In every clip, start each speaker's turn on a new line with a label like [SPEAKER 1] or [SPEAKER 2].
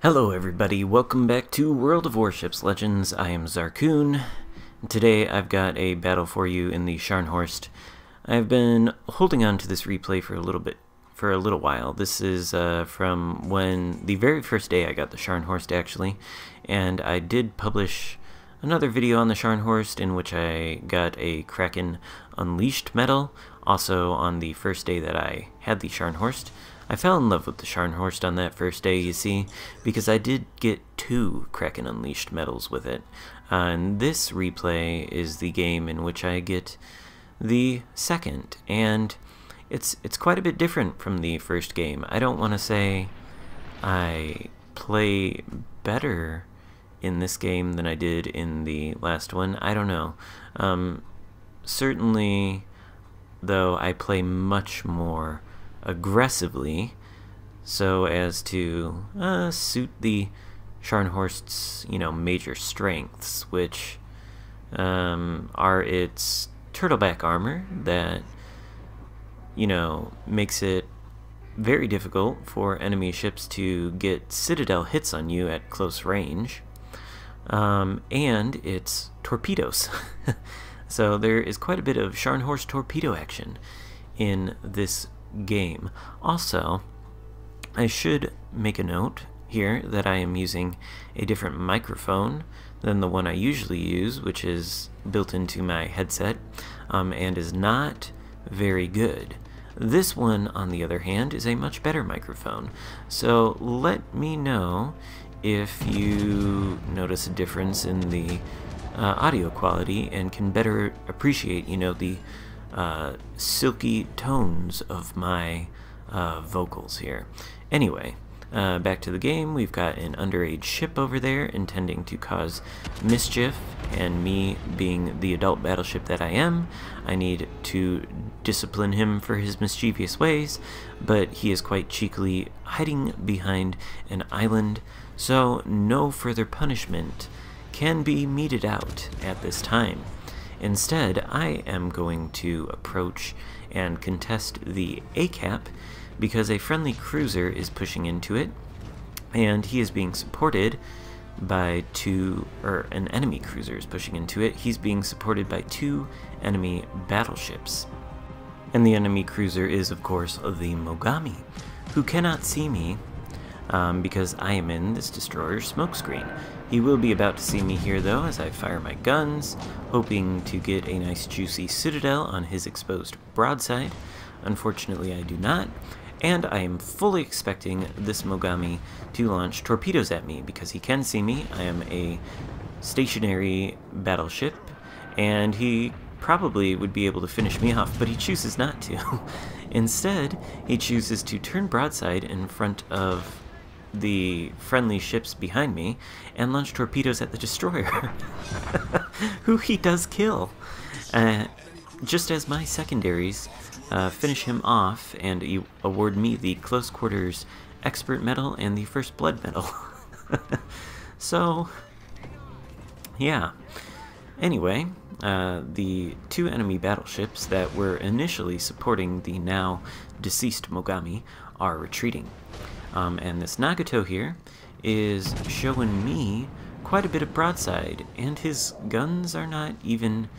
[SPEAKER 1] Hello everybody, welcome back to World of Warships Legends. I am Zarkoon. Today I've got a battle for you in the Scharnhorst. I've been holding on to this replay for a little while. This is from when the very first day I got the Scharnhorst actually, and I did publish another video on the Scharnhorst in which I got a Kraken Unleashed medal, also on the first day that I had the Scharnhorst. I fell in love with the Scharnhorst on that first day, you see, because I did get 2 Kraken Unleashed medals with it. And this replay is the game in which I get the second, and it's quite a bit different from the first game. I don't want to say I play better in this game than I did in the last one. I don't know. Certainly, though, I play much more aggressively so as to suit the Scharnhorst's, major strengths, which are its turtleback armor that, makes it very difficult for enemy ships to get citadel hits on you at close range, and its torpedoes. So there is quite a bit of Scharnhorst torpedo action in this game. Also, I should make a note here that I am using a different microphone than the one I usually use, which is built into my headset, and is not very good. This one, on the other hand, is a much better microphone. So let me know if you notice a difference in the audio quality and can better appreciate, the silky tones of my vocals here. Anyway, back to the game. We've got an underage ship over there intending to cause mischief, and me being the adult battleship that I am, I need to discipline him for his mischievous ways, but he is quite cheekily hiding behind an island, so no further punishment can be meted out at this time. Instead, I am going to approach and contest the A-cap because a friendly cruiser is pushing into it, and he is being supported by an enemy cruiser is pushing into it. He's being supported by 2 enemy battleships. And the enemy cruiser is, of course, the Mogami, who cannot see me because I am in this destroyer's smokescreen. He will be about to see me here, though, as I fire my guns, hoping to get a nice juicy citadel on his exposed broadside. Unfortunately, I do not, and I am fully expecting this Mogami to launch torpedoes at me because he can see me. I am a stationary battleship, and he probably would be able to finish me off, but he chooses not to. Instead, he chooses to turn broadside in front of the friendly ships behind me and launch torpedoes at the destroyer, who he does kill, just as my secondaries finish him off and award me the Close Quarters Expert Medal and the First Blood Medal. So, yeah. Anyway, the 2 enemy battleships that were initially supporting the now deceased Mogami are retreating. And this Nagato here is showing me quite a bit of broadside, and his guns are not even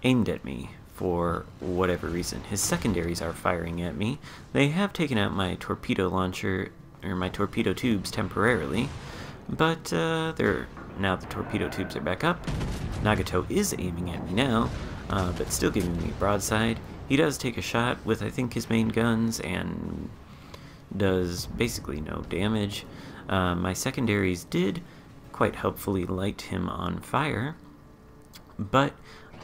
[SPEAKER 1] aimed at me for whatever reason. His secondaries are firing at me. They have taken out my torpedo launcher, or my torpedo tubes temporarily, but now the torpedo tubes are back up. Nagato is aiming at me now, but still giving me broadside. He does take a shot with, I think, his main guns, and does basically no damage. My secondaries did quite helpfully light him on fire, but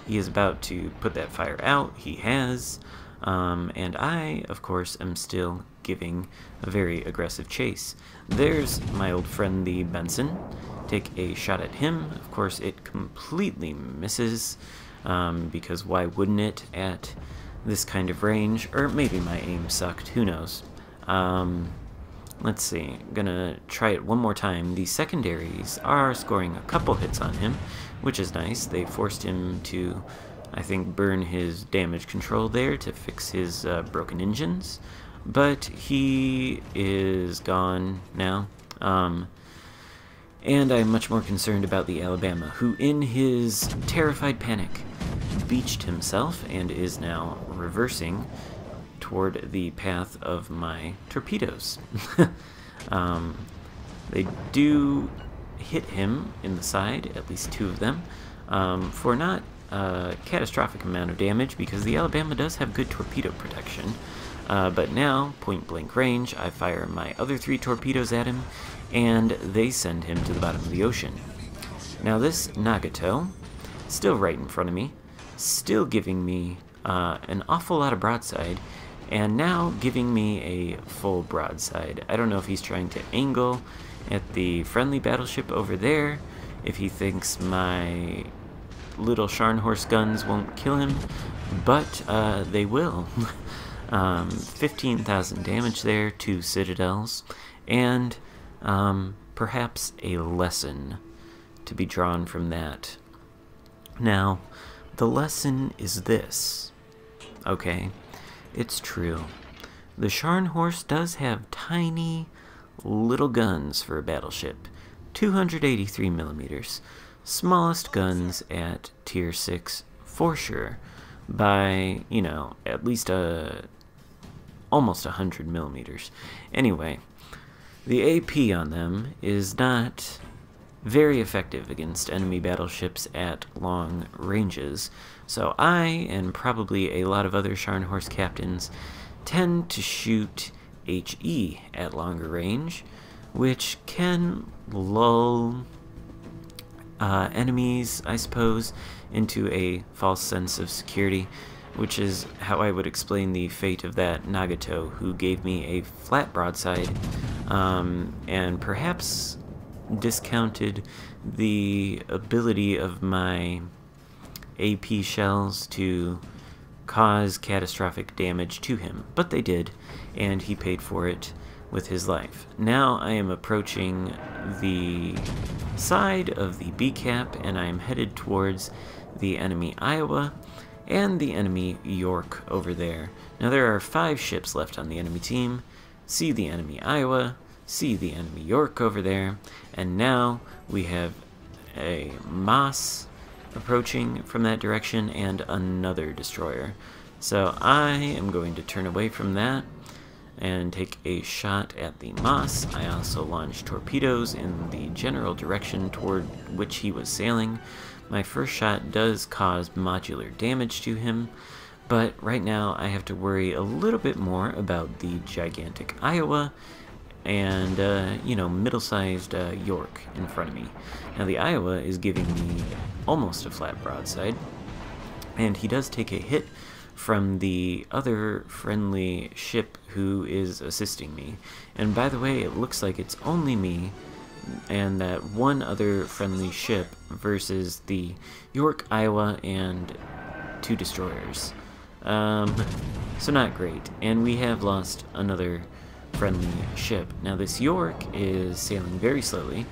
[SPEAKER 1] he is about to put that fire out. He has, and I, of course, am still giving a very aggressive chase. There's my old friend, the Benson. Take a shot at him. Of course, it completely misses, because why wouldn't it at this kind of range? Or maybe my aim sucked, who knows. Let's see, I'm gonna try it one more time. The secondaries are scoring a couple hits on him, which is nice. They forced him to, I think, burn his damage control there to fix his broken engines, but he is gone now. And I'm much more concerned about the Alabama, who in his terrified panic beached himself and is now reversing toward the path of my torpedoes. They do hit him in the side, at least 2 of them, for not a catastrophic amount of damage because the Alabama does have good torpedo protection. But now, point blank range, I fire my other 3 torpedoes at him, and they send him to the bottom of the ocean. Now this Nagato, still right in front of me, still giving me an awful lot of broadside, and now giving me a full broadside. I don't know if he's trying to angle at the friendly battleship over there, if he thinks my little Scharnhorst guns won't kill him, but they will. 15,000 damage there, 2 citadels, and perhaps a lesson to be drawn from that. Now, the lesson is this. Okay, it's true. The Scharnhorst does have tiny little guns for a battleship. 283 millimeters. Smallest guns at tier 6 for sure. By, you know, at least almost 100 millimeters. Anyway, the AP on them is not very effective against enemy battleships at long ranges, so I, and probably a lot of other Scharnhorst captains, tend to shoot HE at longer range, which can lull enemies, I suppose, into a false sense of security, which is how I would explain the fate of that Nagato, who gave me a flat broadside, and perhaps discounted the ability of my AP shells to cause catastrophic damage to him. But they did, and he paid for it with his life. Now I am approaching the side of the B cap, and I am headed towards the enemy Iowa and the enemy York over there. Now there are 5 ships left on the enemy team. See the enemy Iowa, see the enemy York over there, and now we have a Moss approaching from that direction and another destroyer. So I am going to turn away from that and take a shot at the Moss. I also launched torpedoes in the general direction toward which he was sailing. My first shot does cause modular damage to him, but right now I have to worry a little bit more about the gigantic Iowa and, you know, middle-sized York in front of me. Now the Iowa is giving me almost a flat broadside, and he does take a hit from the other friendly ship who is assisting me. And by the way, it looks like it's only me and that one other friendly ship versus the York, Iowa, and 2 destroyers. So not great. And we have lost another friendly ship. Now this York is sailing very slowly,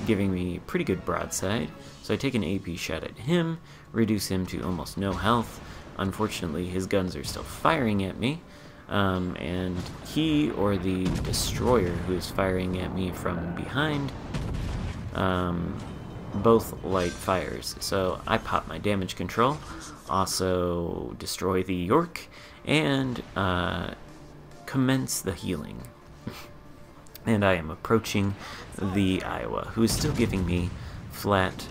[SPEAKER 1] giving me pretty good broadside. So I take an AP shot at him, reduce him to almost no health. Unfortunately, his guns are still firing at me, and he or the destroyer who is firing at me from behind, both light fires. So I pop my damage control, also destroy the York, and commence the healing. And I am approaching the Iowa, who is still giving me flat,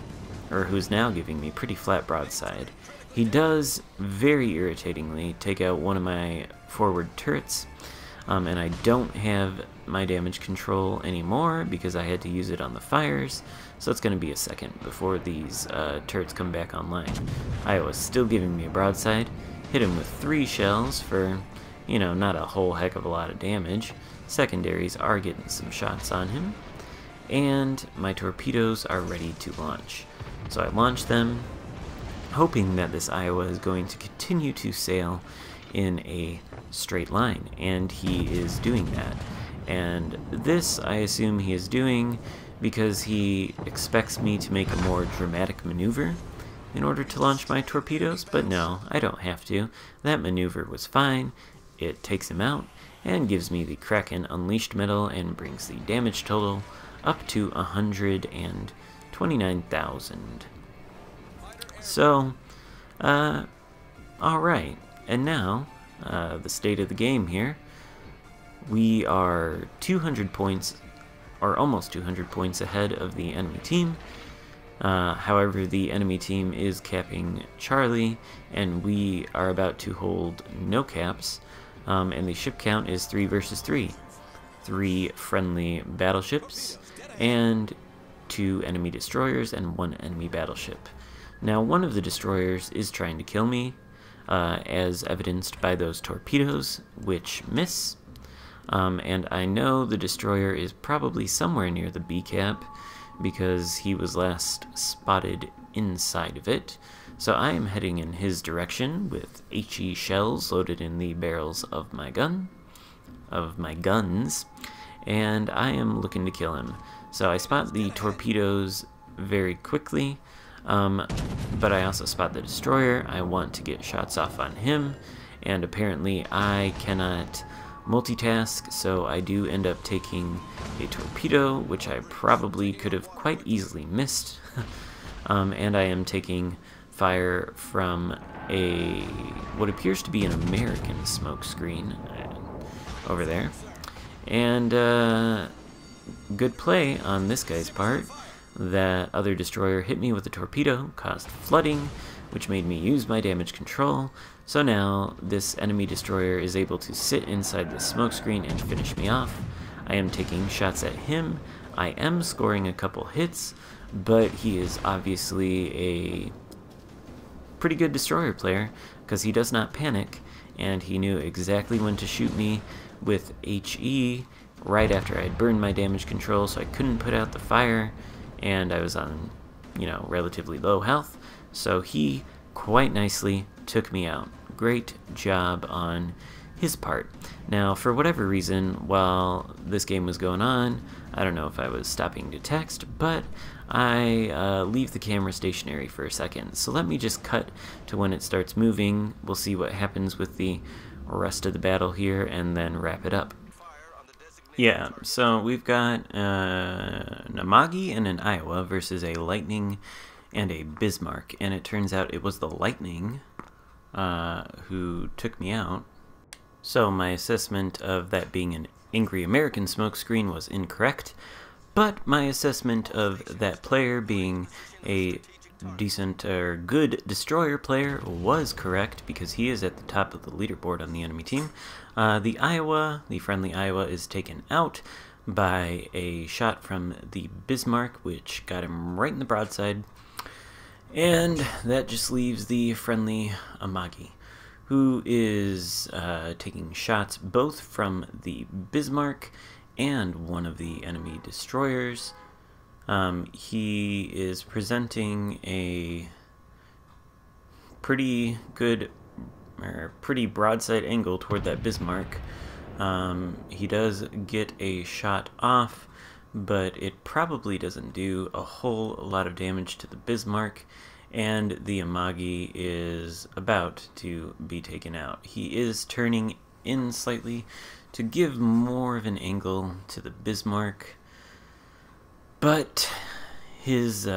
[SPEAKER 1] or who's now giving me pretty flat broadside. He does, very irritatingly, take out one of my forward turrets, and I don't have my damage control anymore because I had to use it on the fires, so it's going to be a second before these turrets come back online. Iowa's still giving me a broadside, hit him with 3 shells for, you know, not a whole heck of a lot of damage. Secondaries are getting some shots on him, and my torpedoes are ready to launch. So I launch them, hoping that this Iowa is going to continue to sail in a straight line, and he is doing that. And this, I assume he is doing because he expects me to make a more dramatic maneuver in order to launch my torpedoes, but no, I don't have to. That maneuver was fine. It takes him out, and gives me the Kraken Unleashed medal and brings the damage total up to 129,000. So, alright, and now, the state of the game here. We are 200 points, or almost 200 points ahead of the enemy team. However, the enemy team is capping Charlie, and we are about to hold no caps, and the ship count is 3 versus 3. 3 friendly battleships, and 2 enemy destroyers, and 1 enemy battleship. Now, one of the destroyers is trying to kill me, as evidenced by those torpedoes, which miss. And I know the destroyer is probably somewhere near the B cap, because he was last spotted inside of it. So I am heading in his direction with HE shells loaded in the barrels of my guns, and I am looking to kill him. So I spot the torpedoes very quickly, but I also spot the destroyer. I want to get shots off on him, and apparently I cannot multitask, so I do end up taking a torpedo, which I probably could have quite easily missed. And I am taking fire from what appears to be an American smoke screen over there. And good play on this guy's part. That other destroyer hit me with a torpedo, caused flooding, which made me use my damage control. So now this enemy destroyer is able to sit inside the smokescreen and finish me off. I am taking shots at him. I am scoring a couple hits, but he is obviously a pretty good destroyer player because he does not panic, and he knew exactly when to shoot me with HE right after I had burned my damage control, so I couldn't put out the fire, and I was on, relatively low health, so he quite nicely took me out. Great job on his part. Now, for whatever reason, while this game was going on, I don't know if I was stopping to text, but I leave the camera stationary for a second. So let me just cut to when it starts moving. We'll see what happens with the rest of the battle here, and then wrap it up. Yeah, so we've got an Amagi and an Iowa versus a Lightning and a Bismarck, and it turns out it was the Lightning who took me out. So my assessment of that being an angry American smokescreen was incorrect, but my assessment of that player being a decent or good destroyer player was correct, because he is at the top of the leaderboard on the enemy team. The friendly Iowa, is taken out by a shot from the Bismarck, which got him right in the broadside. And that just leaves the friendly Amagi, who is taking shots both from the Bismarck and one of the enemy destroyers. He is presenting a pretty good, or pretty broadside angle toward that Bismarck. He does get a shot off, but it probably doesn't do a whole lot of damage to the Bismarck, and the Amagi is about to be taken out. He is turning in slightly to give more of an angle to the Bismarck, but his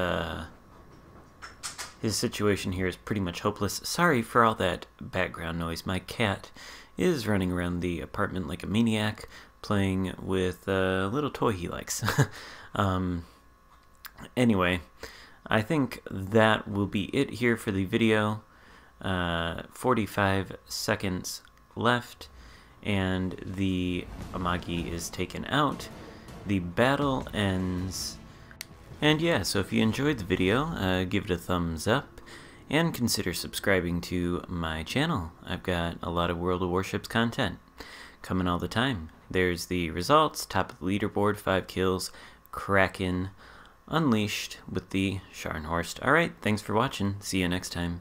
[SPEAKER 1] situation here is pretty much hopeless. Sorry for all that background noise. My cat is running around the apartment like a maniac, playing with a little toy he likes. Anyway, I think that will be it here for the video. 45 seconds left, and the Amagi is taken out. The battle ends. And yeah, so if you enjoyed the video, give it a thumbs up, and consider subscribing to my channel. I've got a lot of World of Warships content coming all the time. There's the results, top of the leaderboard, 5 kills, Kraken Unleashed with the Scharnhorst. Alright, thanks for watching. See you next time.